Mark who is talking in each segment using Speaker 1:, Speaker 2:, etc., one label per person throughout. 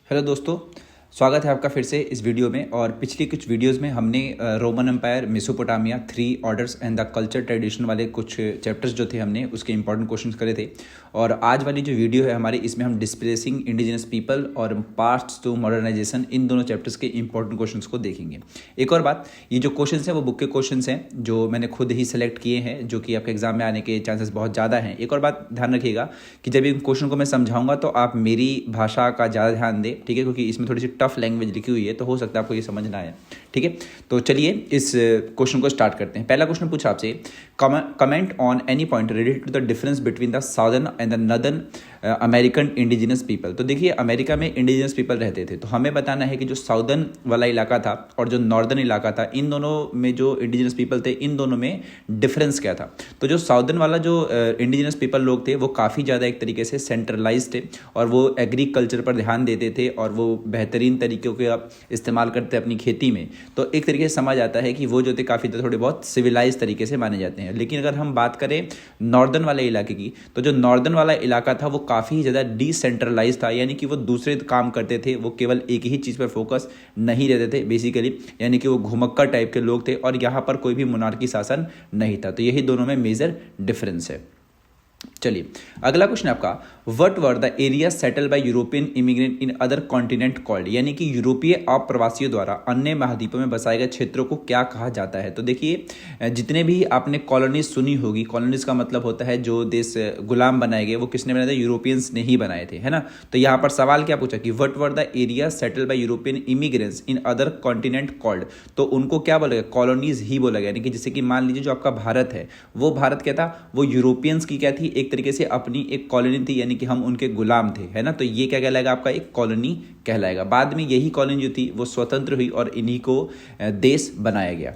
Speaker 1: Hello दोस्तों, स्वागत है आपका फिर से इस वीडियो में। और पिछली कुछ वीडियोस में हमने Roman empire, Mesopotamia, 3 orders and the culture tradition वाले कुछ चैप्टर्स जो थे हमने उसके इंपॉर्टेंट क्वेश्चंस करे थे। और आज वाली जो वीडियो है हमारी, इसमें हम डिस्प्लेसिंग इंडिजिनस पीपल और पास्ट टू मॉडर्नाइजेशन, इन दोनों चैप्टर्स के इंपॉर्टेंट क्वेश्चंस को देखेंगे। एक और बात, ये जो क्वेश्चंस हैं वो बुक के क्वेश्चंस हैं जो मैंने खुद ही सेलेक्ट किए हैं, जो कि आपके एग्जाम में आने के चांसेस बहुत ज़्यादा हैं। एक और बात ध्यान रखिएगा कि जब इन क्वेश्चन को मैं समझाऊंगा तो आप मेरी भाषा का ज़्यादा ध्यान दें, ठीक है, क्योंकि इसमें थोड़ी सी टफ लैंग्वेज लिखी हुई है, तो हो सकता है आपको ये समझ ना आए, ठीक है। तो चलिए इस क्वेश्चन को स्टार्ट करते हैं। पहला क्वेश्चन पूछा आपसे, comment on any point related to the difference between the southern and the northern American indigenous people. तो देखिए, अमेरिका में इंडिजिनस पीपल रहते थे, तो हमें बताना है कि जो साउदर्न वाला इलाका था और जो नॉर्दर्न इलाका था, इन दोनों में जो इंडिजिनस पीपल थे, इन दोनों में डिफरेंस क्या था। तो जो साउदर्न वाला जो इंडिजिनस पीपल लोग थे वो काफ़ी ज़्यादा एक तरीके से सेंट्रलाइज्ड थे और वो एग्रीकल्चर पर ध्यान देते थे और वो बेहतरीन तरीक़ों के इस्तेमाल करते अपनी खेती में। तो एक तरीके से समझ आता है कि वो जो थे काफ़ी थोड़े बहुत सिविलाइज तरीके से माने जाते हैं। लेकिन अगर हम बात करें नॉर्दर्न वाले इलाके की, तो जो नॉर्दर्न वाला इलाका था वो काफ़ी ज़्यादा डिसेंट्रलाइज था, यानी कि वो दूसरे काम करते थे, वो केवल एक ही चीज़ पर फोकस नहीं रहते थे बेसिकली, यानी कि वो घुमक्कड़ टाइप के लोग थे और यहाँ पर कोई भी मोनार्की शासन नहीं था। तो यही दोनों में मेजर डिफरेंस है। चलिए अगला क्वेश्चन आपका, what were the area settle bye European immigrant in other continent called, यानी कि यूरोपीय अप्रवासियों द्वारा अन्य महाद्वीपों में बसाए गए क्षेत्रों को क्या कहा जाता है। तो देखिए, जितने भी आपने कॉलोनीज सुनी होगी, कॉलोनीज का मतलब होता है जो देश गुलाम बनाए गए, वो किसने बनाए थे? यूरोपियंस ने ही बनाए थे, है ना। तो यहाँ पर सवाल क्या पूछा कि what were the area settle bye European immigrants in other continent called, तो उनको क्या बोला गया? कॉलोनीज ही बोला गया। यानी कि जैसे कि मान लीजिए जो आपका भारत है, वो भारत क्या था? वो यूरोपियंस की क्या थी? एक तरीके से अपनी एक कॉलोनी थी, यानी कि हम उनके गुलाम थे, है ना। तो ये क्या कहलाएगा? आपका एक कॉलोनी कहलाएगा। बाद में यही कॉलोनी जो थी वो स्वतंत्र हुई और इन्हीं को देश बनाया गया।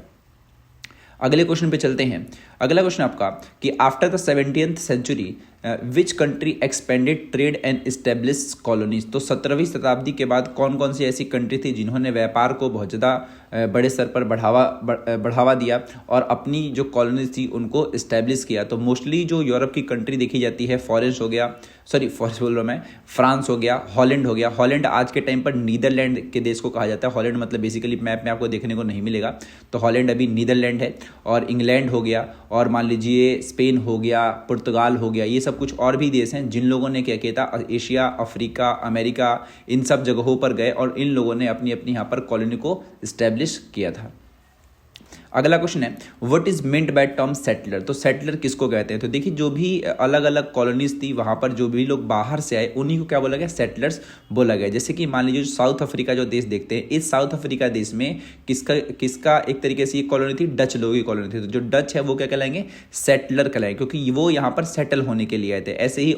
Speaker 1: अगले क्वेश्चन पे चलते हैं। अगला क्वेश्चन आपका कि after the 17th century which country expanded trade and establish colonies. तो 17वीं शताब्दी के बाद कौन कौन सी ऐसी कंट्री थी जिन्होंने व्यापार को बहुत ज़्यादा बड़े स्तर पर बढ़ावा दिया और अपनी जो कॉलोनीज थी उनको इस्टेब्लिश किया। तो मोस्टली जो यूरोप की कंट्री देखी जाती है, फॉरेंस हो गया, फॉरेंस बोल रहा मैं, फ्रांस हो गया, हॉलैंड हो गया। हॉलैंड आज के टाइम पर नीदरलैंड के देश को कहा जाता है। हॉलैंड मतलब बेसिकली मैप में आपको देखने को नहीं मिलेगा, तो हॉलैंड अभी नीदरलैंड है। और इंग्लैंड हो गया, और मान लीजिए स्पेन हो गया, पुर्तगाल हो गया। ये सब कुछ और भी देश हैं जिन लोगों ने क्या किया था, एशिया, अफ्रीका, अमेरिका, इन सब जगहों पर गए और इन लोगों ने अपनी अपनी यहाँ पर कॉलोनी को इस्टेब्लिश किया था। अगला क्वेश्चन है, what is meant by term settler. तो सेटलर किसको कहते हैं? तो देखिए, जो भी अलग अलग कॉलोनीज थी वहाँ पर जो भी लोग बाहर से आए उन्हीं को क्या बोला गया? सेटलर्स बोला गया। जैसे कि मान लीजिए साउथ अफ्रीका जो देश देखते हैं, इस साउथ अफ्रीका देश में किसका एक तरीके से ये कॉलोनी थी? डच लोगों की कॉलोनी थी। तो जो डच है वो क्या कहलाएंगे? सेटलर कहलाएंगे, क्योंकि वो यहाँ पर सेटल होने के लिए आए थे। ऐसे ही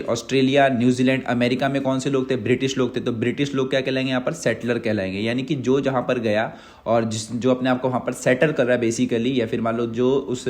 Speaker 1: ऑस्ट्रेलिया, न्यूजीलैंड, अमेरिका में कौन से लोग थे? ब्रिटिश लोग थे। तो ब्रिटिश लोग क्या कहलाएंगे? यहाँ पर सेटलर कहलाएंगे। यानी कि जो जहाँ पर गया और जो अपने आप को वहाँ पर सेटल कर रहा है बेसिकली, या फिर मान लो जो उस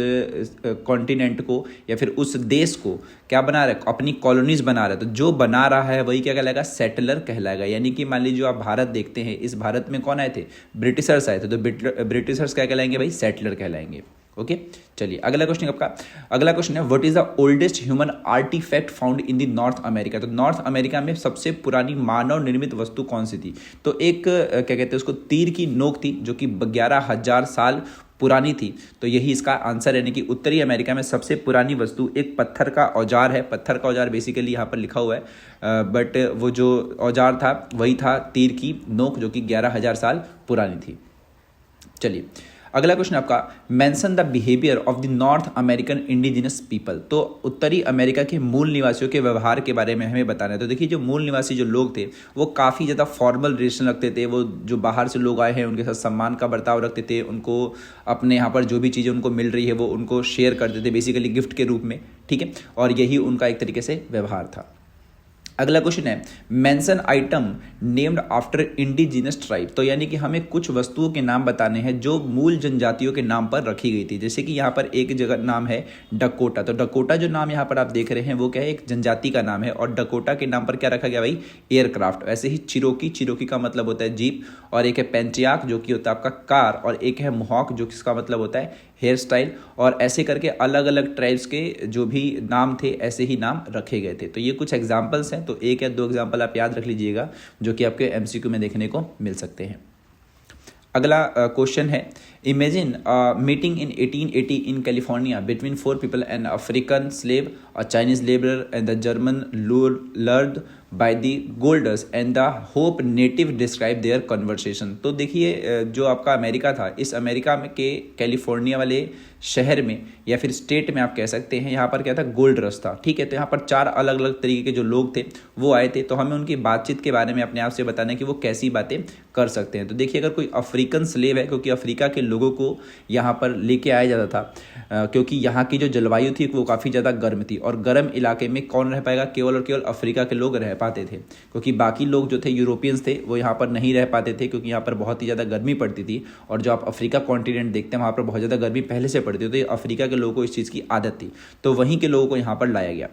Speaker 1: कॉन्टिनेंट को या फिर उस देश को क्या बना रहा है? अपनी कॉलोनीज बना रहा है। तो जो बना रहा है वही क्या कहलाएगा? सेटलर कहलाएगा। यानी कि मान लीजिए आप भारत देखते हैं, इस भारत में कौन आए थे? ब्रिटिशर्स आए थे। तो ब्रिटिशर्स क्या कहलाएंगे भाई? सेटलर कहलाएंगे। ओके, चलिए अगला क्वेश्चन आपका। अगला क्वेश्चन है, what is the oldest human artefact found in the North America. तो नॉर्थ अमेरिका में सबसे पुरानी मानव निर्मित वस्तु कौन सी थी? तो एक क्या कहते हैं उसको, तीर की नोक थी जो कि 11,000 साल पुरानी थी। तो यही इसका आंसर है। यानी कि उत्तरी अमेरिका में सबसे पुरानी वस्तु एक पत्थर का औजार है। पत्थर का औजार बेसिकली यहाँ पर लिखा हुआ है, बट वो जो औजार था वही था तीर की नोक, जो कि 11,000 साल पुरानी थी। चलिए अगला क्वेश्चन आपका, mention the behaviour of the north American indigenous people. तो उत्तरी अमेरिका के मूल निवासियों के व्यवहार के बारे में हमें बताना है। तो देखिए, जो मूल निवासी जो लोग थे वो काफ़ी ज़्यादा फॉर्मल रिलेशन रखते थे। वो जो बाहर से लोग आए हैं उनके साथ सम्मान का बर्ताव रखते थे। उनको अपने यहाँ पर जो भी चीज़ें उनको मिल रही है वो उनको शेयर करते थे बेसिकली गिफ्ट के रूप में, ठीक है। और यही उनका एक तरीके से व्यवहार था। अगला क्वेश्चन है, mention item named after indigenous tribe. तो यानी कि हमें कुछ वस्तुओं के नाम बताने हैं जो मूल जनजातियों के नाम पर रखी गई थी। जैसे कि यहाँ पर एक जगह नाम है डकोटा। तो डकोटा जो नाम यहाँ पर आप देख रहे हैं वो क्या है? एक जनजाति का नाम है। और डकोटा के नाम पर क्या रखा गया भाई? एयरक्राफ्ट। ऐसे ही चिरोकी का मतलब होता है जीप, और एक है पेंटियाक जो कि होता है आपका कार, और एक है मोहॉक जो किसका मतलब होता है हेयर स्टाइल। और ऐसे करके अलग अलग ट्राइब्स के जो भी नाम थे ऐसे ही नाम रखे गए थे। तो ये कुछ एग्जाम्पल्स हैं तो एक या दो एग्जाम्पल आप याद रख लीजिएगा जो कि आपके MCQ में देखने को मिल सकते हैं। अगला क्वेश्चन है, imagine meeting in 1880 in California between 4 people, an African slave, a Chinese labourer and the German lured by the gold rush and the Hopi native describe their conversation. तो देखिए जो आपका अमेरिका था, इस अमेरिका में के कैलिफोर्निया वाले शहर में या फिर स्टेट में आप कह सकते हैं, यहाँ पर क्या था, गोल्ड रश था। ठीक है, तो यहाँ पर 4 अलग अलग तरीके के जो लोग थे वो आए थे। तो हमें उनकी बातचीत के बारे में अपने आप से बताना है कि वो कैसी बातें कर सकते हैं। तो देखिए अगर कोई अफ्रीकन स्लेव है, क्योंकि अफ्रीका के लोगों को यहाँ पर लेके आया जाता था क्योंकि यहाँ की जो जलवायु थी वो काफ़ी ज़्यादा गर्म थी, और गर्म इलाके में कौन रह पाएगा, केवल और केवल अफ्रीका के लोग रह पाते थे, क्योंकि बाकी लोग जो थे यूरोपियंस थे वो यहाँ पर नहीं रह पाते थे, क्योंकि यहाँ पर बहुत ही ज़्यादा गर्मी पड़ती थी। और जो आप अफ्रीका कॉन्टिनेंट देखते हैं वहाँ पर बहुत ज़्यादा गर्मी पहले से पड़ती थी, तो अफ्रीका के लोगों को इस चीज़ की आदत थी, तो वहीं के लोगों को यहाँ पर लाया गया।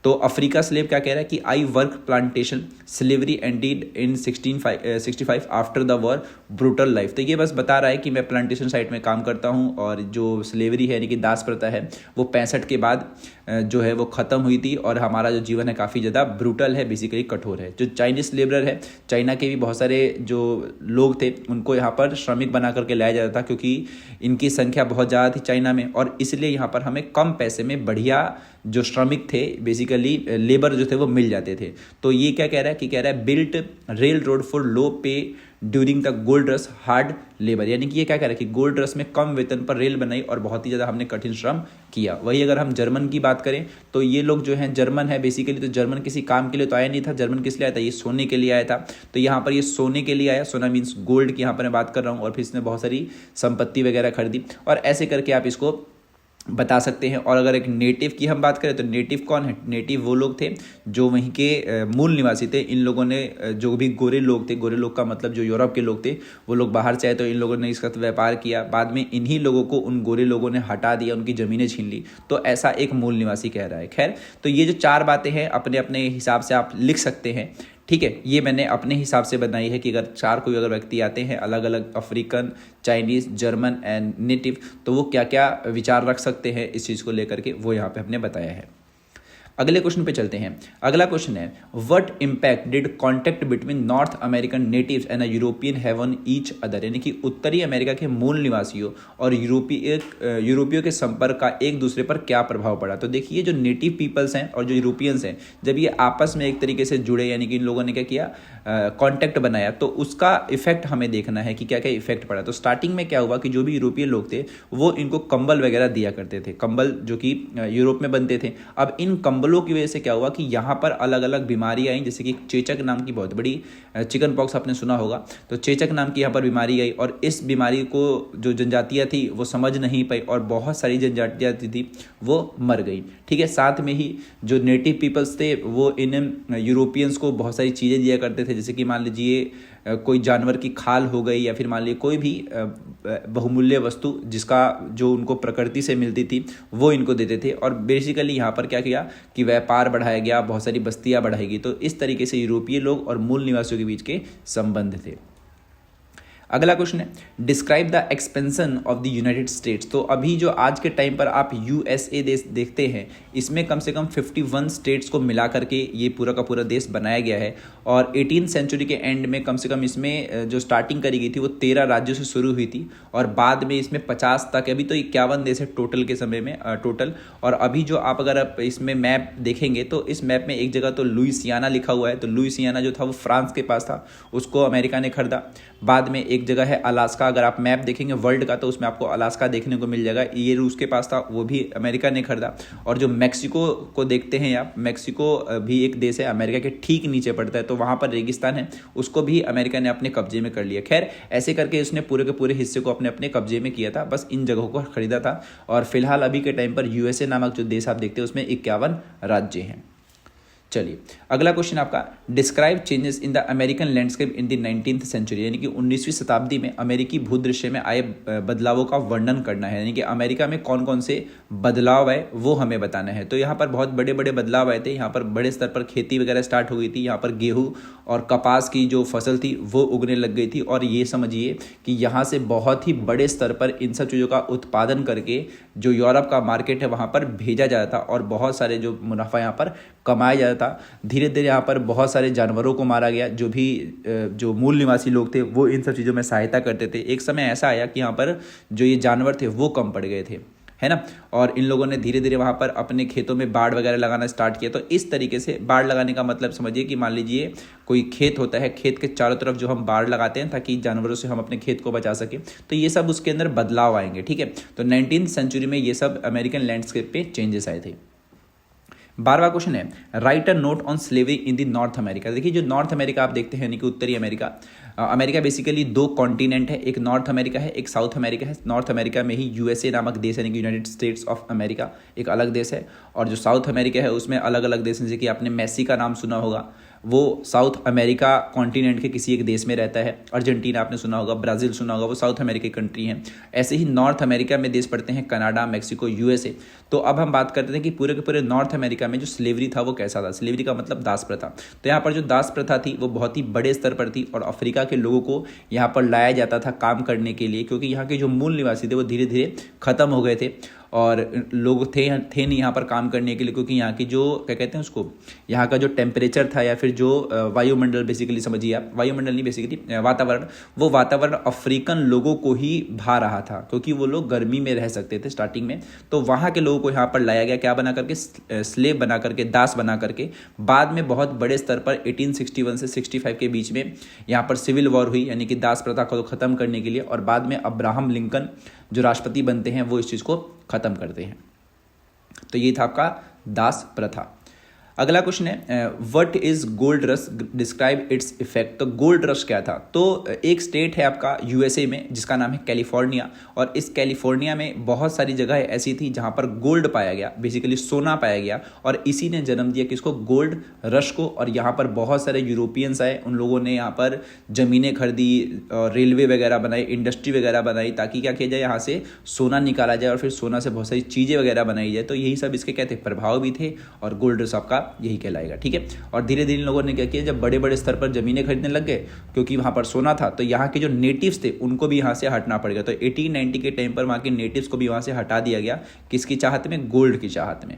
Speaker 1: तो अफ्रीका स्लेव क्या कह रहा है कि I work plantation slavery ended in 1665 after the war brutal life. तो ये बस बता रहा है कि मैं प्लांटेशन साइट में काम करता हूँ, और जो स्लेवरी है यानी कि दास प्रथा है वो 65 के बाद जो है वो ख़त्म हुई थी, और हमारा जो जीवन है काफ़ी ज़्यादा ब्रूटल है, बेसिकली कठोर है। जो चाइनीज लेबरर है, चाइना के भी बहुत सारे जो लोग थे उनको यहाँ पर श्रमिक बना करके लाया जाता था, क्योंकि इनकी संख्या बहुत ज़्यादा थी चाइना में, और इसलिए यहाँ पर हमें कम पैसे में बढ़िया जो श्रमिक थे, बेसिकली लेबर जो थे वो मिल जाते थे। तो ये क्या कह रहा है कि कह रहा है built rail road for low pay during the gold rush hard labour, यानी कि ये क्या कह रहा है कि गोल्ड रश में कम वेतन पर रेल बनाई और बहुत ही ज़्यादा हमने कठिन श्रम किया। वही अगर हम जर्मन की बात करें तो ये लोग जो हैं जर्मन है बेसिकली, तो जर्मन किसी काम के लिए तो आया नहीं था, जर्मन किस लिए आया था, ये सोने के लिए आया था। तो यहाँ पर ये सोने के लिए आया, सोना मीन्स गोल्ड की यहाँ पर मैं बात कर रहा हूँ, और फिर इसने बहुत सारी संपत्ति वगैरह खरीदी, और ऐसे करके आप इसको बता सकते हैं। और अगर एक नेटिव की हम बात करें तो नेटिव कौन है, नेटिव वो लोग थे जो वहीं के मूल निवासी थे। इन लोगों ने जो भी गोरे लोग थे, गोरे लोग का मतलब जो यूरोप के लोग थे, वो लोग बाहर से आए, तो इन लोगों ने इसका व्यापार किया, बाद में इन्हीं लोगों को उन गोरे लोगों ने हटा दिया, उनकी ज़मीनें छीन ली। तो ऐसा एक मूल निवासी कह रहा है। खैर, तो ये जो 4 बातें हैं अपने अपने हिसाब से आप लिख सकते हैं। ठीक है, ये मैंने अपने हिसाब से बनाई है कि अगर 4 कोई अगर व्यक्ति आते हैं अलग अलग, African, Chinese, German and native, तो वो क्या क्या विचार रख सकते हैं इस चीज़ को लेकर के, वो यहाँ पे हमने बताया है। अगले क्वेश्चन पे चलते हैं। अगला क्वेश्चन है, what impact did contact between north American natives and a European have on each other, यानी कि उत्तरी अमेरिका के मूल निवासियों और यूरोपियों के संपर्क का एक दूसरे पर क्या प्रभाव पड़ा। तो देखिए जो नेटिव पीपल्स हैं और जो यूरोपियंस हैं, जब ये आपस में एक तरीके से जुड़े, यानी कि इन लोगों ने क्या किया, कॉन्टैक्ट बनाया, तो उसका इफेक्ट हमें देखना है कि क्या क्या इफेक्ट पड़ा। तो स्टार्टिंग में क्या हुआ कि जो भी यूरोपियन लोग थे वो इनको कंबल वगैरह दिया करते थे, कंबल जो कि यूरोप में बनते थे। अब इन कंबलों की वजह से क्या हुआ कि यहाँ पर अलग अलग बीमारी आई, जैसे कि चेचक नाम की बहुत बड़ी, चिकन पॉक्स आपने सुना होगा, तो चेचक नाम की यहाँ पर बीमारी आई, और इस बीमारी को जो जनजातियाँ थी वो समझ नहीं पाई, और बहुत सारी जनजातियाँ थी वो मर गई। ठीक है, साथ में ही जो नेटिव पीपल्स थे वो इन यूरोपियंस को बहुत सारी चीज़ें दिया करते थे, जैसे कि मान लीजिए कोई जानवर की खाल हो गई, या फिर मान लीजिए कोई भी बहुमूल्य वस्तु जिसका जो उनको प्रकृति से मिलती थी वो इनको देते थे। और बेसिकली यहाँ पर क्या किया कि व्यापार बढ़ाया गया, बहुत सारी बस्तियाँ बढ़ाई गई। तो इस तरीके से यूरोपीय लोग और मूल निवासियों के बीच के संबंध थे। अगला क्वेश्चन है, describe the expansion of the United states. तो अभी जो आज के टाइम पर आप यूएसए देश देखते हैं, इसमें कम से कम 51 स्टेट्स को मिला करके ये पूरा का पूरा देश बनाया गया है। और 18th सेंचुरी के एंड में कम से कम इसमें जो स्टार्टिंग करी गई थी वो 13 राज्यों से शुरू हुई थी, और बाद में इसमें 50 तक, अभी तो 51 देश है टोटल के समय में टोटल। और अभी जो आप अगर आप इसमें मैप देखेंगे तो इस मैप में एक जगह तो लुइसियाना लिखा हुआ है, तो लुइसियाना जो था वो फ्रांस के पास था, उसको अमेरिका ने खरीदा। बाद में एक जगह है अलास्का, अगर आप मैप देखेंगे वर्ल्ड का तो उसमें आपको अलास्का देखने को मिल जाएगा, ये रूस के पास था, वो भी अमेरिका ने खरीदा। और जो मैक्सिको को देखते हैं आप, मैक्सिको भी एक देश है, अमेरिका के ठीक नीचे पड़ता है, तो वहाँ पर रेगिस्तान है, उसको भी अमेरिका ने अपने कब्जे में कर लिया। खैर, ऐसे करके उसने पूरे के पूरे हिस्से को अपने अपने कब्जे में किया था, बस इन जगहों को खरीदा था। और फिलहाल अभी के टाइम पर यूएसए नामक जो देश आप देखते हैं उसमें 51 राज्य हैं। चलिए, अगला क्वेश्चन आपका, describe changes in the American landscape in the 19th century, यानी कि 19वीं शताब्दी में अमेरिकी भूदृश्य में आए बदलावों का वर्णन करना है, यानी कि अमेरिका में कौन कौन से बदलाव आए वो हमें बताना है। तो यहाँ पर बहुत बड़े बड़े बदलाव आए थे, यहाँ पर बड़े स्तर पर खेती वगैरह स्टार्ट हो गई थी, यहाँ पर गेहूँ और कपास की जो फसल थी वो उगने लग गई थी। और ये समझिए कि यहाँ से बहुत ही बड़े स्तर पर इन सब चीज़ों का उत्पादन करके जो यूरोप का मार्केट है वहाँ पर भेजा जाता था, और बहुत सारे जो मुनाफा यहाँ पर कमाया जाता था था। धीरे धीरे यहाँ पर बहुत सारे जानवरों को मारा गया, जो मूल निवासी लोग थे वो इन सब चीज़ों में सहायता करते थे। एक समय ऐसा आया कि यहाँ पर जो ये जानवर थे वो कम पड़ गए थे, है ना, और इन लोगों ने धीरे धीरे वहाँ पर अपने खेतों में बाड़ वगैरह लगाना स्टार्ट किया। तो इस तरीके से बाड़ लगाने का मतलब समझिए कि मान लीजिए कोई खेत होता है, खेत के चारों तरफ जो हम बाड़ लगाते हैं ताकि जानवरों से हम अपने खेत को बचा सकें, तो ये सब उसके अंदर बदलाव आएंगे। ठीक है, तो 19वीं सेंचुरी में ये सब अमेरिकन लैंडस्केप पे चेंजेस आए थे। 12वां क्वेश्चन है, right a note on slavery in the North America. देखिए जो नॉर्थ अमेरिका आप देखते हैं यानी कि उत्तरी अमेरिका, अमेरिका बेसिकली 2 कॉन्टिनेंट है, एक नॉर्थ अमेरिका है, एक साउथ अमेरिका है। नॉर्थ अमेरिका में ही यूएसए नामक देश यानी कि यूनाइटेड स्टेट्स ऑफ अमेरिका एक अलग देश है, और जो साउथ अमेरिका है उसमें अलग अलग देश हैं। जैसे कि आपने मेसी का नाम सुना होगा, वो साउथ अमेरिका कॉन्टिनेंट के किसी एक देश में रहता है। अर्जेंटीना आपने सुना होगा, ब्राज़ील सुना होगा, वो साउथ अमेरिका की कंट्री हैं। ऐसे ही नॉर्थ अमेरिका में देश पड़ते हैं कनाडा, मैक्सिको, यूएसए। तो अब हम बात करते हैं कि पूरे के पूरे नॉर्थ अमेरिका में जो स्लेवरी था वो कैसा था। स्लेवरी का मतलब दास प्रथा। तो यहाँ पर जो दास प्रथा थी वो बहुत ही बड़े स्तर पर थी, और अफ्रीका के लोगों को यहाँ पर लाया जाता था काम करने के लिए, क्योंकि यहाँ के जो मूल निवासी थे वो धीरे धीरे ख़त्म हो गए थे और लोग थे नहीं यहाँ पर काम करने के लिए, क्योंकि यहाँ की जो क्या कहते हैं उसको, यहाँ का जो टेम्परेचर था या फिर जो वायुमंडल बेसिकली समझिए आप, वायुमंडल नहीं बेसिकली वातावरण, वो वातावरण अफ्रीकन लोगों को ही भा रहा था, क्योंकि वो लोग गर्मी में रह सकते थे स्टार्टिंग में। तो वहाँ के लोगों को यहाँ पर लाया गया, क्या बना करके, स्लेव बना करके, दास बना करके। बाद में बहुत बड़े स्तर पर 1861 से 65 के बीच में यहाँ पर सिविल वॉर हुई, यानी कि दास प्रथा को ख़त्म करने के लिए, और बाद में अब्राहम लिंकन जो राष्ट्रपति बनते हैं वो इस चीज़ को ख़त्म करते हैं। तो ये था आपका दास प्रथा। अगला क्वेश्चन है, what is gold rush, describe its effect. तो गोल्ड रश क्या था। तो एक स्टेट है आपका यूएसए में जिसका नाम है कैलिफोर्निया, और इस कैलिफोर्निया में बहुत सारी जगह ऐसी थी जहां पर गोल्ड पाया गया, बेसिकली सोना पाया गया, और इसी ने जन्म दिया किसको, गोल्ड रश को। और यहाँ पर बहुत सारे यूरोपियंस आए, उन लोगों ने यहाँ पर ज़मीनें खरीदी, रेलवे वगैरह बनाई, इंडस्ट्री वगैरह बनाई, ताकि क्या किया जाए, यहाँ से सोना निकाला जाए और फिर सोना से बहुत सारी चीज़ें वगैरह बनाई जाए। तो यही सब इसके क्या थे, प्रभाव भी थे, और गोल्ड रश आपका यही कहलाएगा। ठीक है, और धीरे धीरे इन लोगों ने क्या किया, जब बड़े बड़े स्तर पर जमीनें खरीदने लग गए, क्योंकि वहां पर सोना था, तो यहाँ के जो नेटिव्स थे उनको भी यहाँ से हटना पड़ गया। तो 1890 के टाइम पर वहाँ के नेटिव्स को भी वहाँ से हटा दिया गया, किसकी चाहत में, गोल्ड की चाहत में।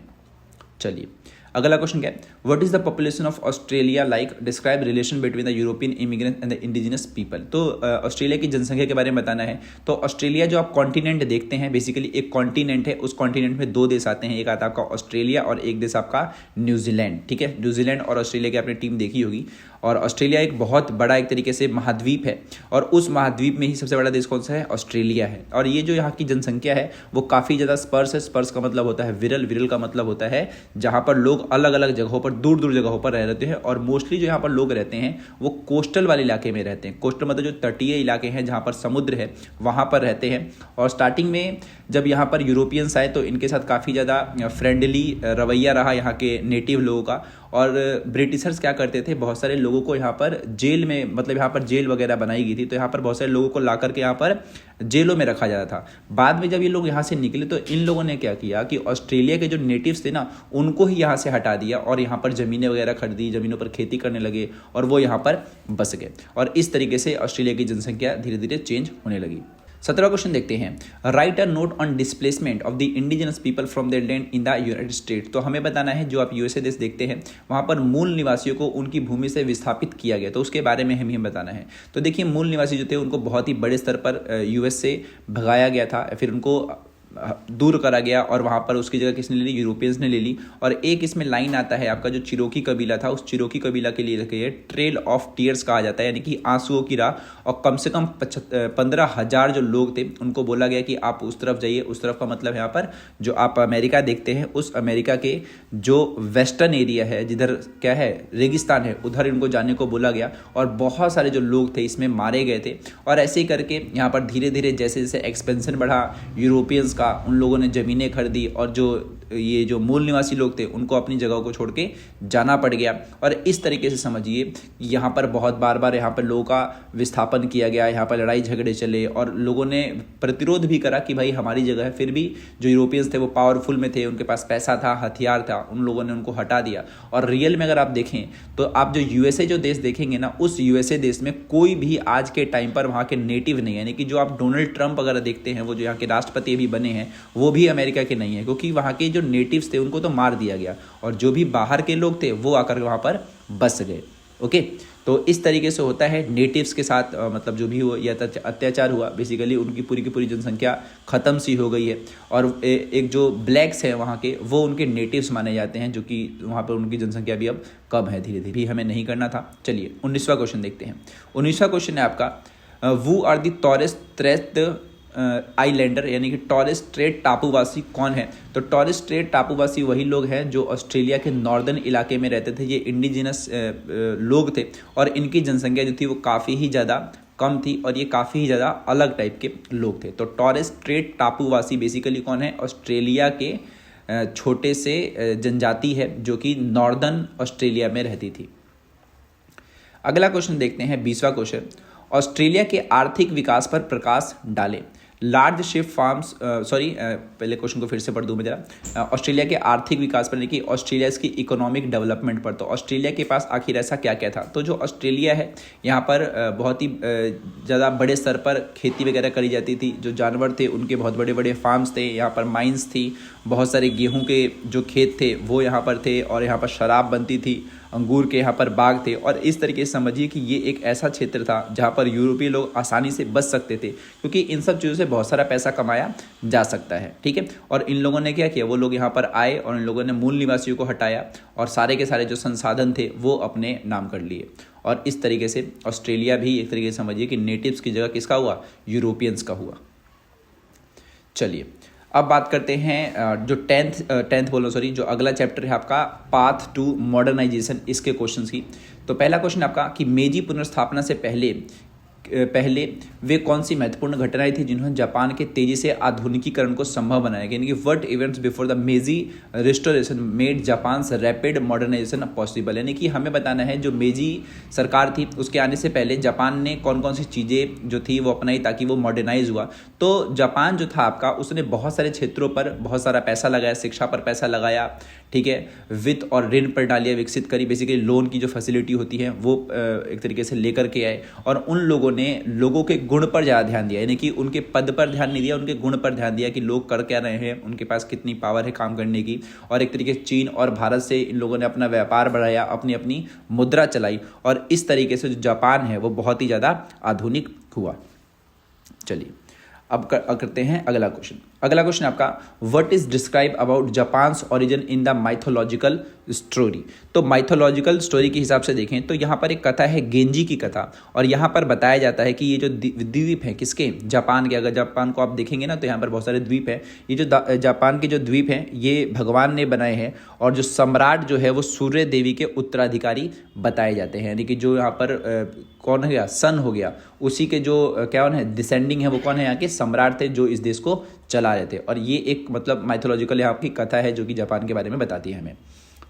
Speaker 1: चलिए अगला क्वेश्चन क्या है, what is the population of Australia like, describe relation between the European immigrant and the indigenous people. तो ऑस्ट्रेलिया की जनसंख्या के बारे में बताना है। तो ऑस्ट्रेलिया जो आप कॉन्टिनेंट देखते हैं, बेसिकली एक कॉन्टिनेंट है, उस कॉन्टिनेंट में 2 देश आते हैं, एक आता है आपका ऑस्ट्रेलिया और एक देश आपका न्यूजीलैंड। ठीक है, न्यूजीलैंड और ऑस्ट्रेलिया की आपने टीम देखी होगी। और ऑस्ट्रेलिया एक बहुत बड़ा एक तरीके से महाद्वीप है, और उस महाद्वीप में ही सबसे बड़ा देश कौन सा है, ऑस्ट्रेलिया है। और ये जो यहाँ की जनसंख्या है वो काफ़ी ज़्यादा स्पर्स है। स्पर्स का मतलब होता है विरल, विरल का मतलब होता है जहाँ पर लोग अलग अलग जगहों पर, दूर दूर जगहों पर रहते हैं। और मोस्टली जो यहाँ पर लोग रहते हैं वो कोस्टल वाले इलाके में रहते हैं। कोस्टल मतलब जो तटीय इलाके हैं जहाँ पर समुद्र है वहाँ पर रहते हैं। और स्टार्टिंग में जब यहाँ पर यूरोपियंस आए तो इनके साथ काफ़ी ज़्यादा फ्रेंडली रवैया रहा यहाँ के नेटिव लोगों का। और ब्रिटिशर्स क्या करते थे, बहुत सारे लोगों को यहाँ पर जेल में, मतलब यहाँ पर जेल वगैरह बनाई गई थी, तो यहाँ पर बहुत सारे लोगों को ला करके यहाँ पर जेलों में रखा जाता था। बाद में जब ये लोग यहाँ से निकले तो इन लोगों ने क्या किया कि ऑस्ट्रेलिया के जो नेटिव्स थे ना उनको ही यहाँ से हटा दिया, और यहाँ पर ज़मीनें वगैरह खरीदी, ज़मीनों पर खेती करने लगे, और वो यहाँ पर बस गए। और इस तरीके से ऑस्ट्रेलिया की जनसंख्या धीरे धीरे चेंज होने लगी। 17वां क्वेश्चन देखते हैं, right a note on displacement of the indigenous people from there land in the United state. तो हमें बताना है जो आप यूएसए देश देखते हैं वहाँ पर मूल निवासियों को उनकी भूमि से विस्थापित किया गया, तो उसके बारे में हमें बताना है। तो देखिए मूल निवासी जो थे उनको बहुत ही बड़े स्तर पर यूएस से भगाया गया था, फिर उनको दूर करा गया, और वहाँ पर उसकी जगह किसने ले ली, यूरोपियंस ने ले ली। और एक इसमें लाइन आता है आपका जो चिरोकी कबीला था, उस चिरोकी कबीला के लिए रखे ट्रेल ऑफ टीयर्स कहा जाता है, यानी कि आंसुओं की राह। और कम से कम 15,000 जो लोग थे उनको बोला गया कि आप उस तरफ जाइए। उस तरफ का मतलब यहाँ पर जो आप अमेरिका देखते हैं उस अमेरिका के जो वेस्टर्न एरिया है, जिधर क्या है रेगिस्तान है, उधर इनको जाने को बोला गया। और बहुत सारे जो लोग थे इसमें मारे गए थे। और ऐसे ही करके यहाँ पर धीरे धीरे जैसे जैसे एक्सपेंशन बढ़ा यूरोपियंस का, उन लोगों ने ज़मीनें खरीदी, और ये जो मूल निवासी लोग थे उनको अपनी जगहों को छोड़ के जाना पड़ गया। और इस तरीके से समझिए यहाँ पर बहुत बार यहाँ पर लोगों का विस्थापन किया गया, यहाँ पर लड़ाई झगड़े चले, और लोगों ने प्रतिरोध भी करा कि भाई हमारी जगह है। फिर भी जो यूरोपियंस थे वो पावरफुल में थे, उनके पास पैसा था, हथियार था, उन लोगों ने उनको हटा दिया। और रियल में अगर आप देखें तो आप जो यूएसए जो देश देखेंगे ना, उस यूएसए देश में कोई भी आज के टाइम पर वहाँ के नेटिव नहीं है। यानी कि जो आप डोनाल्ड ट्रंप अगर देखते हैं, वो जो यहाँ के राष्ट्रपति भी बने हैं, वो भी अमेरिका के नहीं है, क्योंकि वहाँ के जो नेटिव्स थे उनको तो मार दिया गया और जो भी बाहर के लोग थे वो आकर वहाँ पर बस गए। ओके, तो इस तरीके से होता है नेटिव्स के साथ मतलब जो भी हुआ या अत्याचार हुआ, बेसिकली उनकी पूरी की पूरी जनसंख्या ख़त्म सी हो गई है और एक जो ब्लैक्स हैं वहाँ के वो उनके नेटिव्स माने जाते हैं, जो कि वहाँ पर उनकी जनसंख्या भी अब कम है, धीरे धीरे भी हमें नहीं करना था। चलिए 19वां क्वेश्चन देखते हैं। 19वां क्वेश्चन है आपका वू आर द टॉरेस्ट स्ट्रेट आइलैंडर, यानी कि टॉरेस स्ट्रेट टापूवासी कौन है? तो टॉरेस स्ट्रेट टापूवासी वही लोग हैं जो ऑस्ट्रेलिया के नॉर्दर्न इलाके में रहते थे। ये इंडिजिनस लोग थे और इनकी जनसंख्या जो थी वो काफ़ी ही ज़्यादा कम थी और ये काफ़ी ही ज़्यादा अलग टाइप के लोग थे। तो टॉरेस स्ट्रेट टापूवासी बेसिकली कौन है? ऑस्ट्रेलिया के छोटे से जनजाति है जो कि नॉर्दर्न ऑस्ट्रेलिया में रहती थी। अगला क्वेश्चन देखते हैं 20वां क्वेश्चन। ऑस्ट्रेलिया के आर्थिक विकास पर प्रकाश डालें। लार्ज शिप फार्म्स पहले क्वेश्चन को फिर से पढ़ दूँ मैं जरा। ऑस्ट्रेलिया के आर्थिक विकास पर, यानी कि ऑस्ट्रेलिया की इकोनॉमिक डेवलपमेंट पर। तो ऑस्ट्रेलिया के पास आखिर ऐसा क्या क्या था? तो जो ऑस्ट्रेलिया है यहाँ पर बहुत ही ज़्यादा बड़े स्तर पर खेती वगैरह करी जाती थी। जो जानवर थे उनके बहुत बड़े बड़े फार्म्स थे, यहाँ पर माइंस थी, बहुत सारे गेहूँ के जो खेत थे वो यहाँ पर थे और यहाँ पर शराब बनती थी, अंगूर के यहाँ पर बाग थे। और इस तरीके से समझिए कि ये एक ऐसा क्षेत्र था जहाँ पर यूरोपीय लोग आसानी से बच सकते थे, क्योंकि इन सब चीज़ों से बहुत सारा पैसा कमाया जा सकता है। ठीक है, और इन लोगों ने क्या किया, वो लोग यहाँ पर आए और इन लोगों ने मूल निवासियों को हटाया और सारे के सारे जो संसाधन थे वो अपने नाम कर लिए। और इस तरीके से ऑस्ट्रेलिया भी एक तरीके से समझिए कि नेटिव्स की जगह किसका हुआ? यूरोपियंस का हुआ। चलिए अब बात करते हैं जो जो अगला चैप्टर है आपका पाथ टू मॉडर्नाइजेशन, इसके क्वेश्चंस की। तो पहला क्वेश्चन आपका कि मेजी पुनर्स्थापना से पहले वे कौन सी महत्वपूर्ण घटनाएं थी जिन्होंने जापान के तेजी से आधुनिकीकरण को संभव बनाया? यानी कि what events before the Meiji restoration made Japan rapid modernisation possible. यानी कि हमें बताना है जो मेजी सरकार थी उसके आने से पहले जापान ने कौन कौन सी चीज़ें जो थी वो अपनाई ताकि वो मॉडर्नाइज हुआ। तो जापान जो था आपका उसने बहुत सारे क्षेत्रों पर बहुत सारा पैसा लगाया, शिक्षा पर पैसा लगाया, ठीक है, वित्त और ऋण प्रणालियाँ विकसित करी, बेसिकली लोन की जो फैसिलिटी होती है वो एक तरीके से लेकर के आए और उन लोगों ने लोगों के गुण पर ज़्यादा ध्यान दिया, यानी कि उनके पद पर ध्यान नहीं दिया, उनके गुण पर ध्यान दिया कि लोग कर क्या रहे हैं, उनके पास कितनी पावर है काम करने की। और एक तरीके से चीन और भारत से इन लोगों ने अपना व्यापार बढ़ाया, अपनी अपनी मुद्रा चलाई और इस तरीके से जो जापान है वो बहुत ही ज़्यादा आधुनिक हुआ। चलिए अब करते हैं अगला क्वेश्चन। अगला क्वेश्चन आपका what is describe about Japan's origin in the mythological story. तो माइथोलॉजिकल स्टोरी के हिसाब से देखें तो यहाँ पर एक कथा है गेंजी की कथा और यहाँ पर बताया जाता है कि ये जो द्वीप हैं किसके? जापान के। अगर जापान को आप देखेंगे ना तो यहाँ पर बहुत सारे द्वीप हैं। ये जो जापान के जो द्वीप हैं ये भगवान ने बनाए हैं और जो सम्राट जो है वो सूर्य देवी के उत्तराधिकारी बताए जाते हैं, यानी कि जो यहाँ पर कौन हो गया? सन हो गया, उसी के जो क्या है डिसेंडिंग है वो कौन है? यहाँ के सम्राट थे जो इस देश को चला रहे थे। और ये एक मतलब माइथोलॉजिकल यहाँ की कथा है जो कि जापान के बारे में बताती है हमें।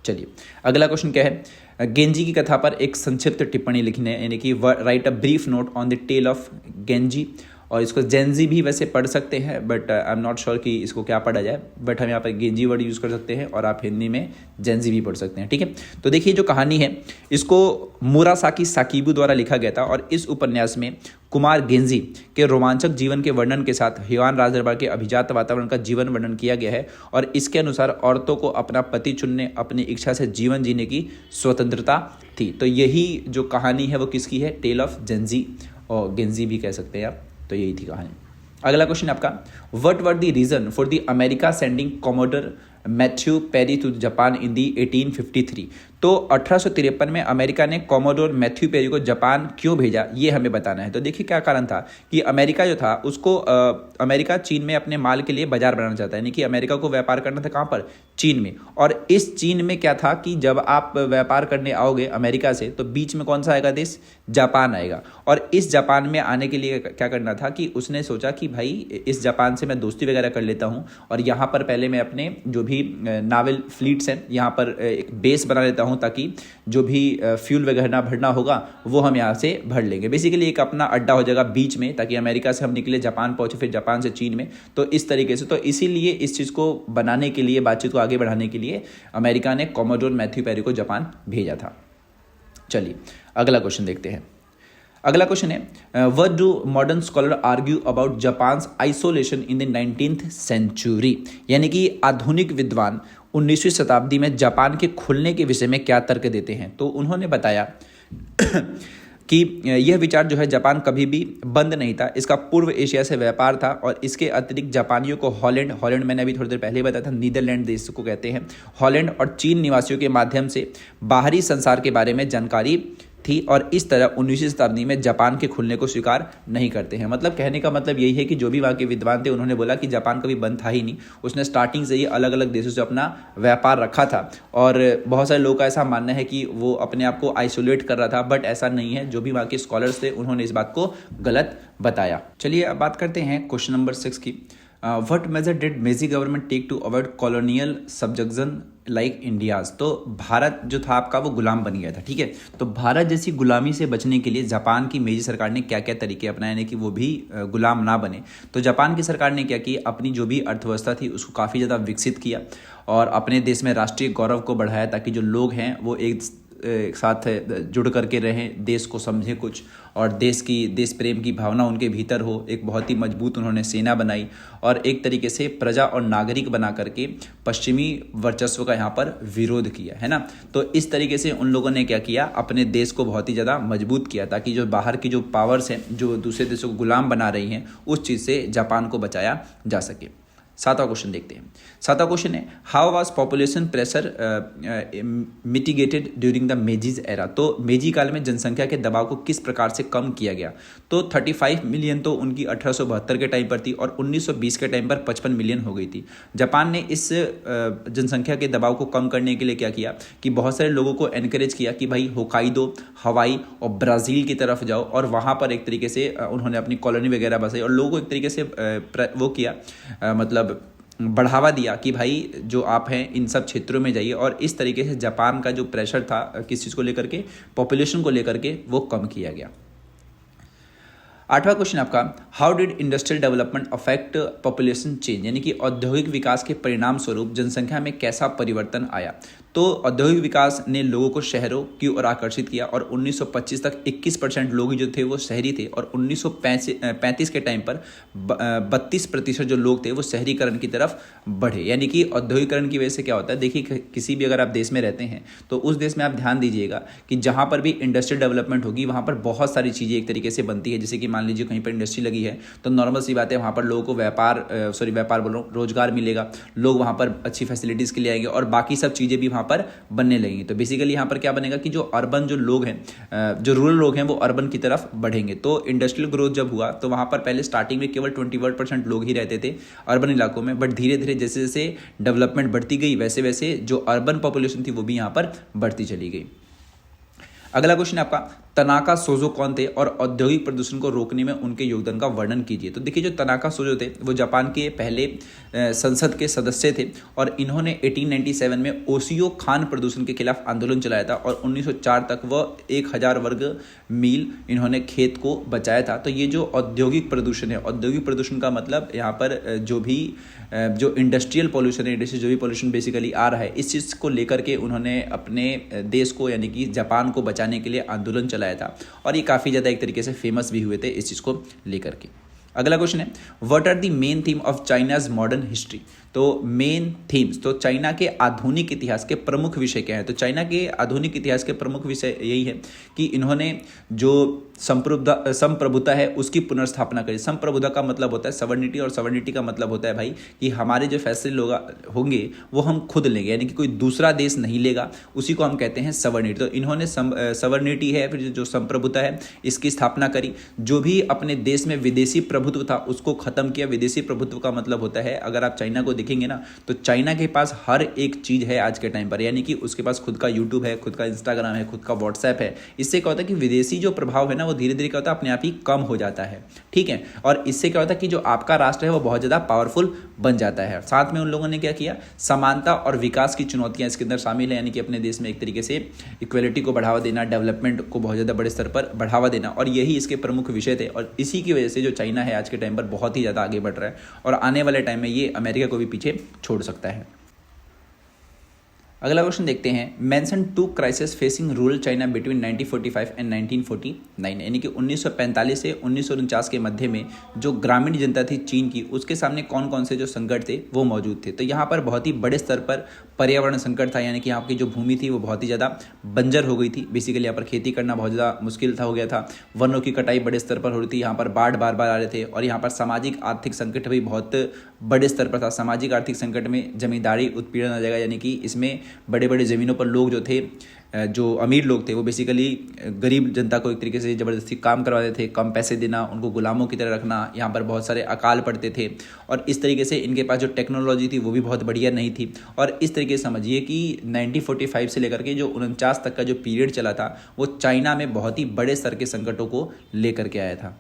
Speaker 1: चलिए अगला क्वेश्चन क्या है? गेंजी की कथा पर एक संक्षिप्त टिप्पणी लिखनी है, यानी कि write a brief note on the tale of Genji. और इसको जेंजी भी वैसे पढ़ सकते हैं but I am not sure कि इसको क्या पढ़ा जाए, बट हम यहाँ पर गेंजी वर्ड यूज़ कर सकते हैं और आप हिंदी में जेंजी भी पढ़ सकते हैं। ठीक है, तो देखिए जो कहानी है इसको मुरासाकी साकिबू द्वारा लिखा गया था और इस उपन्यास में कुमार गेंजी के रोमांचक जीवन के वर्णन के साथ हिवान राजदरबार के अभिजात वातावरण का जीवन वर्णन किया गया है और इसके अनुसार औरतों को अपना पति चुनने, अपनी इच्छा से जीवन जीने की स्वतंत्रता थी। तो यही जो कहानी है वो किसकी है? टेल ऑफ जेंजी और गेंजी भी कह सकते हैं आप। तो यही थी कहानी। अगला क्वेश्चन आपका what were the reason for the America sending commodore Matthew Perry to Japan in the 1853। तो 1853 में अमेरिका ने कॉमोडोर मैथ्यू पेरी को जापान क्यों भेजा ये हमें बताना है। तो देखिए क्या कारण था कि अमेरिका जो था उसको अमेरिका चीन में अपने माल के लिए बाजार बनाना चाहता है, यानी कि अमेरिका को व्यापार करना था कहाँ पर? चीन में। और इस चीन में क्या था कि जब आप व्यापार करने आओगे अमेरिका से तो बीच में कौन सा आएगा देश? जापान आएगा। और इस जापान में आने के लिए क्या करना था कि उसने सोचा कि भाई इस जापान से मैं दोस्ती वगैरह कर लेता हूँ और यहाँ पर पहले मैं अपने जो भी नावल फ्लीट्स हैं यहाँ पर एक बेस बना लेता हूँ ताकि जो भी फ्यूल वगैरह भरना होगा वो हम यहाँ से भर लेंगे। बेसिकली एक अपना अड्डा हो जाएगा बीच में ताकि अमेरिका से हम निकले, जापान पहुँचे, फिर जापान से चीन में। तो इस तरीके से, तो इसीलिए इस चीज़ को बनाने के लिए, बातचीत को आगे बढ़ाने के लिए अमेरिका ने कॉमोडोर मैथ्यू पेरी को जापान भेजा था। चलिए अगला क्वेश्चन देखते हैं। अगला क्वेश्चन है, what do modern scholar argue about Japan's isolation in the 19th century, यानी कि आधुनिक विद्वान 19वीं शताब्दी में जापान के खुलने के विषय में क्या तर्क देते हैं। तो उन्होंने बताया कि यह विचार जो है जापान कभी भी बंद नहीं था, इसका पूर्व एशिया से व्यापार था और इसके अतिरिक्त जापानियों को हॉलैंड मैंने अभी थोड़ी देर पहले बताया था, नीदरलैंड देश को कहते हैं, हॉलैंड और चीन निवासियों के माध्यम से बाहरी संसार के बारे में जानकारी थी और इस तरह 19वीं शताब्दी में जापान के खुलने को स्वीकार नहीं करते हैं। मतलब कहने का मतलब यही है कि जो भी वहाँ के विद्वान थे उन्होंने बोला कि जापान कभी बंद था ही नहीं, उसने स्टार्टिंग से ही अलग अलग देशों से अपना व्यापार रखा था और बहुत सारे लोगों का ऐसा मानना है कि वो अपने आप को आइसोलेट कर रहा था, बट ऐसा नहीं है। जो भी वहाँ के स्कॉलर्स थे उन्होंने इस बात को गलत बताया। चलिए अब बात करते हैं क्वेश्चन नंबर 6 की। What major did Meiji government take to avoid colonial subjection like India's. तो भारत जो था आपका वो गुलाम बन गया था, ठीक है। तो भारत जैसी गुलामी से बचने के लिए जापान की मेजी सरकार ने क्या क्या तरीके अपनाए यानी कि वो भी गुलाम ना बने। तो जापान की सरकार ने क्या किया, अपनी जो भी अर्थव्यवस्था थी उसको काफ़ी ज़्यादा विकसित किया और अपने देश में राष्ट्रीय गौरव को बढ़ाया ताकि जो लोग हैं वो एक साथ जुड़ करके रहें, देश को समझें कुछ और देश प्रेम की भावना उनके भीतर हो। एक बहुत ही मजबूत उन्होंने सेना बनाई और एक तरीके से प्रजा और नागरिक बना करके पश्चिमी वर्चस्व का यहाँ पर विरोध किया, है ना। तो इस तरीके से उन लोगों ने क्या किया, अपने देश को बहुत ही ज़्यादा मजबूत किया ताकि जो बाहर की जो पावर्स हैं जो दूसरे देशों को गुलाम बना रही हैं उस चीज़ से जापान को बचाया जा सके। 7वां क्वेश्चन देखते हैं। 7वां क्वेश्चन है, how was population pressure mitigated during the Meiji's era. तो मेजी काल में जनसंख्या के दबाव को किस प्रकार से कम किया गया। तो 35 मिलियन तो उनकी 1872 के टाइम पर थी और 1920 के टाइम पर 55 मिलियन हो गई थी। जापान ने इस जनसंख्या के दबाव को कम करने के लिए क्या किया कि बहुत सारे लोगों को एनकरेज किया कि भाई होकाइडो, हवाई और ब्राज़ील की तरफ जाओ और वहाँ पर एक तरीके से उन्होंने अपनी कॉलोनी वगैरह बसाई और लोगों को एक तरीके से वो किया, मतलब बढ़ावा दिया कि भाई जो आप हैं इन सब क्षेत्रों में जाइए। और इस तरीके से जापान का जो प्रेशर था किस चीज़ को लेकर के, पॉपुलेशन को लेकर के, वो कम किया गया। 8वां क्वेश्चन आपका, how did industrial development affect population change, यानी कि औद्योगिक विकास के परिणाम स्वरूप जनसंख्या में कैसा परिवर्तन आया। तो औद्योगिक विकास ने लोगों को शहरों की ओर आकर्षित किया और 1925 तक 21% लोग जो थे वो शहरी थे और 1935 के टाइम पर 32% जो लोग थे वो शहरीकरण की तरफ बढ़े। यानी कि औद्योगिकरण की वजह से क्या होता है, देखिए किसी भी अगर आप देश में रहते हैं तो उस देश में आप ध्यान दीजिएगा कि जहाँ पर भी इंडस्ट्रियल डेवलपमेंट होगी वहाँ पर बहुत सारी चीज़ें एक तरीके से बनती है। जैसे कि मान लीजिए कहीं पर इंडस्ट्री लगी है तो नॉर्मल सी बात है वहाँ पर लोगों को व्यापार बोल रहा हूँ, रोजगार मिलेगा, लोग वहाँ पर अच्छी फैसिलिटीज़ के लिए आएंगे और बाकी सब चीज़ें भी वहाँ पर बनने लगेंगी। तो बेसिकली यहाँ पर क्या बनेगा कि जो अर्बन जो लोग हैं, जो रूरल लोग हैं वो अर्बन की तरफ बढ़ेंगे। तो इंडस्ट्रियल ग्रोथ जब हुआ तो वहाँ पर पहले स्टार्टिंग में केवल 21% लोग ही रहते थे अर्बन इलाकों में, बट धीरे धीरे जैसे जैसे डेवलपमेंट बढ़ती गई वैसे वैसे जो अर्बन पॉपुलेशन थी वो भी यहाँ पर बढ़ती चली गई। अगला क्वेश्चन आपका, तनाका सोजो कौन थे और औद्योगिक प्रदूषण को रोकने में उनके योगदान का वर्णन कीजिए। तो देखिए जो तनाका सोजो थे वो जापान के पहले संसद के सदस्य थे और इन्होंने 1897 में ओशियो खान प्रदूषण के खिलाफ आंदोलन चलाया था और 1904 तक वह 1000 वर्ग मील इन्होंने खेत को बचाया था। तो ये जो औद्योगिक प्रदूषण है, औद्योगिक प्रदूषण का मतलब यहाँ पर जो इंडस्ट्रियल पॉल्यूशन है, इंडस्ट्री जो भी पॉल्यूशन बेसिकली आ रहा है, इस चीज़ को लेकर के उन्होंने अपने देश को यानी कि जापान को बचाने के लिए आंदोलन चलाया था और ये काफ़ी ज़्यादा एक तरीके से फेमस भी हुए थे इस चीज़ को लेकर के। अगला क्वेश्चन है, what are the main theme of China's modern history. तो मेन थीम्स, तो चाइना के आधुनिक इतिहास के प्रमुख विषय क्या है। तो चाइना के आधुनिक इतिहास के प्रमुख विषय यही है कि इन्होंने जो संप्रभुता है उसकी पुनर्स्थापना करी। संप्रभुता का मतलब होता है सवर्निटी और सवर्निटी का मतलब होता है भाई कि हमारे जो फैसले लोग होंगे वो हम खुद लेंगे, यानी कि कोई दूसरा देश नहीं लेगा, उसी को हम कहते हैं सवर्निटी। तो इन्होंने सवर्निटी है फिर जो संप्रभुता है इसकी स्थापना करी। जो भी अपने देश में विदेशी प्रभुत्व था उसको खत्म किया। विदेशी प्रभुत्व का मतलब होता है, अगर आप चाइना को देखेंगे ना तो चाइना के पास हर एक चीज़ है आज के टाइम पर, यानी कि उसके पास खुद का यूट्यूब है, खुद का इंस्टाग्राम है, खुद का व्हाट्सएप है। इससे क्या होता है कि विदेशी जो प्रभाव है ना वो धीरे धीरे क्या होता है अपने आप ही कम हो जाता है, ठीक है। और इससे क्या होता है कि जो आपका राष्ट्र है वो बहुत ज़्यादा पावरफुल बन जाता है। साथ में उन लोगों ने क्या किया, समानता और विकास की चुनौतियां इसके अंदर शामिल है, यानी कि अपने देश में एक तरीके से इक्वलिटी को बढ़ावा देना, डेवलपमेंट को बहुत ज़्यादा बड़े स्तर पर बढ़ावा देना, और यही इसके प्रमुख विषय थे। और इसी की वजह से जो चाइना है आज के टाइम पर बहुत ही ज़्यादा आगे बढ़ रहा है और आने वाले टाइम में ये अमेरिका को भी पीछे छोड़ सकता है। अगला क्वेश्चन देखते हैं, mention two crisis facing rural China between 1945 and 1949, यानी कि 1945 से 1949 के मध्य में जो ग्रामीण जनता थी चीन की, उसके सामने कौन कौन से जो संकट थे वो मौजूद थे। तो यहाँ पर बहुत ही बड़े स्तर पर पर्यावरण संकट था, यानी कि यहाँ की जो भूमि थी वो बहुत ही ज़्यादा बंजर हो गई थी। बेसिकली यहाँ पर खेती करना बहुत ज़्यादा मुश्किल था हो गया था। वनों की कटाई बड़े स्तर पर हो रही थी। यहाँ पर बाढ़ बार बार आ रहे थे और यहाँ पर सामाजिक आर्थिक संकट भी बहुत बड़े स्तर पर था। सामाजिक आर्थिक संकट में जमींदारी उत्पीड़न आ जाएगा, यानी कि इसमें बड़े बड़े ज़मीनों पर लोग जो थे, जो अमीर लोग थे, वो बेसिकली गरीब जनता को एक तरीके से ज़बरदस्ती काम करवाते थे, कम पैसे देना, उनको गुलामों की तरह रखना। यहाँ पर बहुत सारे अकाल पड़ते थे और इस तरीके से इनके पास जो टेक्नोलॉजी थी वो भी बहुत बढ़िया नहीं थी। और इस तरीके से समझिए कि 1945 से लेकर के जो 49 तक का जो पीरियड चला था वो चाइना में बहुत ही बड़े स्तर के संकटों को लेकर के आया था।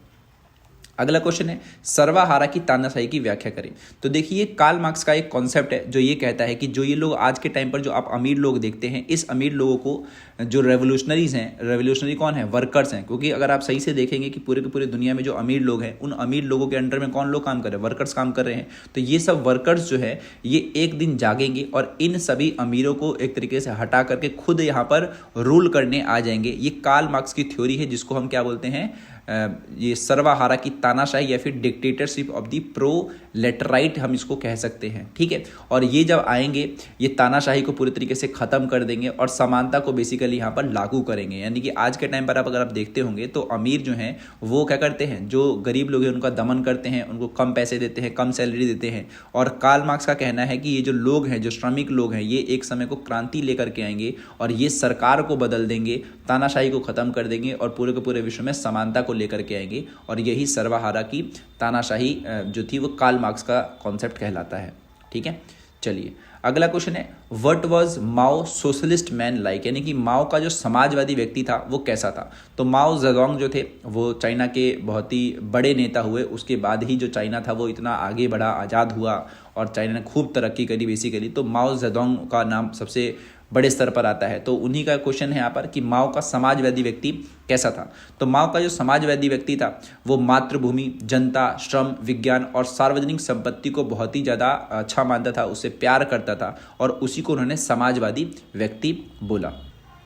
Speaker 1: अगला क्वेश्चन है, सर्वहारा की तानाशाही की व्याख्या करें। तो देखिए, कार्ल मार्क्स का एक कॉन्सेप्ट है जो ये कहता है कि जो ये लोग आज के टाइम पर जो आप अमीर लोग देखते हैं, इस अमीर लोगों को जो रेवोल्यूशनरीज हैं, रेवोल्यूशनरी कौन है? वर्कर्स हैं। क्योंकि अगर आप सही से देखेंगे कि पूरे के पूरे दुनिया में जो अमीर लोग हैं, उन अमीर लोगों के अंडर में कौन लोग काम कर रहे हैं? वर्कर्स काम कर रहे हैं। तो ये सब वर्कर्स जो है ये एक दिन जागेंगे और इन सभी अमीरों को एक तरीके से हटा करके खुद यहाँ पर रूल करने आ जाएंगे। ये कार्ल मार्क्स की थ्योरी है जिसको हम क्या बोलते हैं, ये सर्वहारा की तानाशाही या फिर डिक्टेटरशिप ऑफ द प्रोलेटराइट हम इसको कह सकते हैं। ठीक है, और ये जब आएंगे ये तानाशाही को पूरी तरीके से ख़त्म कर देंगे और समानता को बेसिकली यहाँ पर लागू करेंगे। यानी कि आज के टाइम पर अगर आप देखते होंगे तो अमीर जो हैं वो क्या करते हैं, जो गरीब लोग हैं उनका दमन करते हैं, उनको कम पैसे देते हैं, कम सैलरी देते हैं। और कार्ल मार्क्स का कहना है कि ये जो लोग हैं, जो श्रमिक लोग हैं, ये एक समय को क्रांति लेकर के आएंगे और ये सरकार को बदल देंगे, तानाशाही को ख़त्म कर देंगे और पूरे के पूरे विश्व में समानता को लेकर के आएंगे। और यही सर्वहारा की तानाशाही जो थी वो कार्ल मार्क्स का कॉन्सेप्ट कहलाता है। ठीक है, चलिए अगला क्वेश्चन है, what was Mao socialist man like, यानी कि माओ का जो समाजवादी व्यक्ति था वो कैसा था। तो माओ जेडोंग जो थे वो चाइना के बहुत ही बड़े नेता हुए। उसके बाद ही जो चाइना था वो इतना आगे बढ़ा, आज़ाद हुआ और चाइना ने खूब तरक्की करी बेसिकली। तो माओ जेडोंग का नाम सबसे बड़े स्तर पर आता है। तो उन्हीं का क्वेश्चन है यहाँ पर कि माओ का समाजवादी व्यक्ति कैसा था। तो माओ का जो समाजवादी व्यक्ति था वो मातृभूमि, जनता, श्रम, विज्ञान और सार्वजनिक संपत्ति को बहुत ही ज़्यादा अच्छा मानता था, उससे प्यार करता था और उसी को उन्होंने समाजवादी व्यक्ति बोला।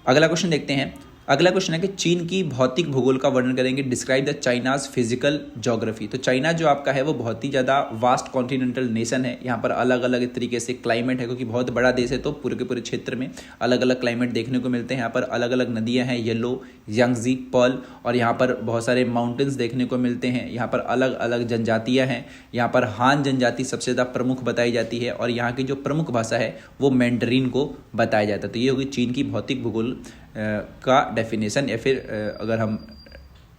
Speaker 1: अगला क्वेश्चन देखते हैं। अगला क्वेश्चन है कि चीन की भौतिक भूगोल का वर्णन करेंगे। Describe the China's physical geography. तो चाइना जो आपका है वो बहुत ही ज़्यादा वास्ट कॉन्टिनेंटल नेशन है। यहाँ पर अलग अलग तरीके से क्लाइमेट है, क्योंकि बहुत बड़ा देश है तो पूरे के पूरे क्षेत्र में अलग अलग क्लाइमेट देखने को मिलते हैं। यहाँ पर अलग अलग नदियाँ हैं, येलो, यांगजी, पर्ल, और यहाँ पर बहुत सारे माउंटेन्स देखने को मिलते हैं। यहाँ पर अलग अलग जनजातियाँ हैं। यहाँ पर हान जनजाति सबसे ज़्यादा प्रमुख बताई जाती है और यहाँ की जो प्रमुख भाषा है वो मैंडरीन को बताया जाता है। तो ये होगी चीन की भौतिक भूगोल का डेफिनेशन, या फिर अगर हम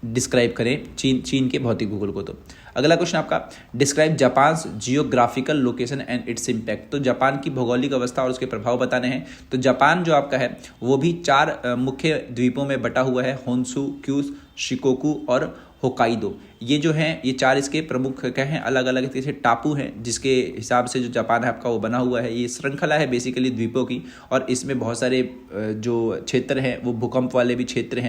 Speaker 1: डिस्क्राइब करें चीन के भौतिक भूगोल को। तो अगला क्वेश्चन आपका, describe Japan geographical location and its impact. तो जापान की भौगोलिक अवस्था और उसके प्रभाव बताने हैं। तो जापान जो आपका है वो भी 4 मुख्य द्वीपों में बटा हुआ है, होन्शु, क्यूशू, शिकोकू और होकाइडो। ये जो हैं ये 4 इसके प्रमुख क्या हैं, अलग अलग तरीके से टापू हैं, जिसके हिसाब से जो जापान है आपका वो बना हुआ है। ये श्रृंखला है बेसिकली द्वीपों की और इसमें बहुत सारे जो क्षेत्र हैं वो भूकंप वाले भी क्षेत्र हैं।